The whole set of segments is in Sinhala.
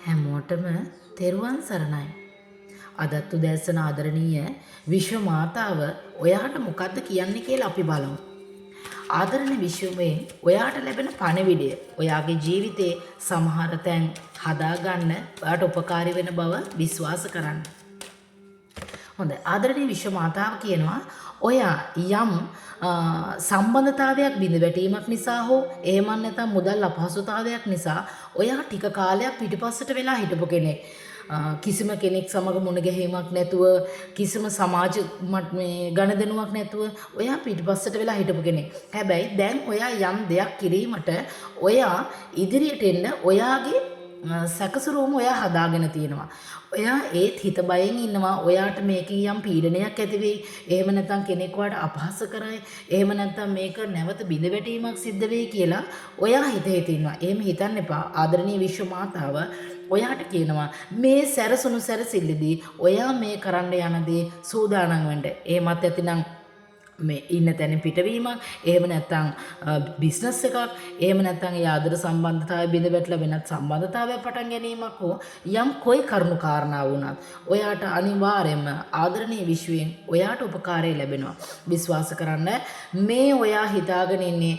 හැමෝටම තෙරුවන් සරණයි. අදත් උදෑසන ආදරණීය විශ්ව මාතාව ඔයාට මොකද්ද කියන්නේ කියලා අපි බලමු. ආදරණීය විශ්වයෙන් ඔයාට ලැබෙන පණිවිඩය ඔයාගේ ජීවිතේ සමහර තැන් හදාගන්න ඔයාට උපකාරී වෙන බව විශ්වාස කරන්න. හොඳයි. ආදරණීය විශ්ව මාතාව කියනවා ඔයා යම් සම්බන්ධතාවයක් බිඳ වැටීමක් නිසා හෝ එහෙම නැත්නම් මුදල් අපහසුතාවයක් නිසා ඔයා ටික කාලයක් පිටිපස්සට වෙලා හිටපු කෙනෙක්. කිසිම කෙනෙක් සමග මුණ ගැහිමක් නැතුව කිසිම සමාජ මේ ගණදෙනුවක් නැතුව ඔයා පිටිපස්සට වෙලා හිටපු කෙනෙක්. හැබැයි දැන් ඔයා යම් දෙයක් කිරීමට ඔයා ඉදිරියට එන්න ඔයාගේ සැකසුරුවම ඔයා හදාගෙන තියෙනවා. ඔයා ඒත් හිත බයෙන් ඉන්නවා. ඔයාට මේකේ යම් පීඩනයක් ඇති වෙයි. එහෙම නැත්නම් කෙනෙක් වාට අපහාස කරයි. එහෙම නැත්නම් මේක නැවත බිඳ වැටීමක් සිද්ධ වෙයි කියලා ඔයා හිතේ ඉන්නවා. එහෙම හිතන්න එපා. ආදරණීය විශ්ව මාතාව ඔයාට කියනවා මේ සැරසුණු සැරසිල්ලදී ඔයා මේ කරන්න යන දේ සූදානම් වෙන්න. එහෙමත් ඇතිනම් මේ ඉන්න තැන පිටවීමක්, එහෙම නැත්නම් බිස්නස් එකක්, එහෙම නැත්නම් ඒ ආදර සම්බන්ධතාවය බිඳ වැටලා වෙනත් සම්බන්ධතාවයක් පටන් ගැනීමක් හෝ යම් කොයි කරුණු කාරණා වුණත් ඔයාට අනිවාර්යයෙන්ම ආදරණීය විශ්වයෙන් ඔයාට උපකාරය ලැබෙනවා. විශ්වාස කරන්න මේ ඔයා හිතාගෙන ඉන්නේ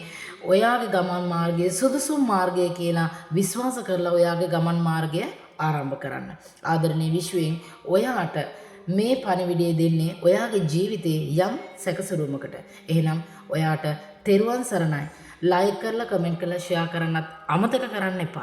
ඔයාගේ ගමන් මාර්ගයේ සුදුසුම් මාර්ගය කියලා විශ්වාස කරලා ඔයාගේ ගමන් මාර්ගය ආරම්භ කරන්න. ආදරණීය විශ්වයෙන් ඔයාට මේ පණිවිඩය දෙන්නේ ඔයාගේ ජීවිතේ යම් සැකසුරුමකට. එහෙනම් ඔයාට තෙරුවන් සරණයි. ලයික් කරලා කමෙන්ට් කරලා ෂෙයා කරන්නත් අමතක කරන්න එපා.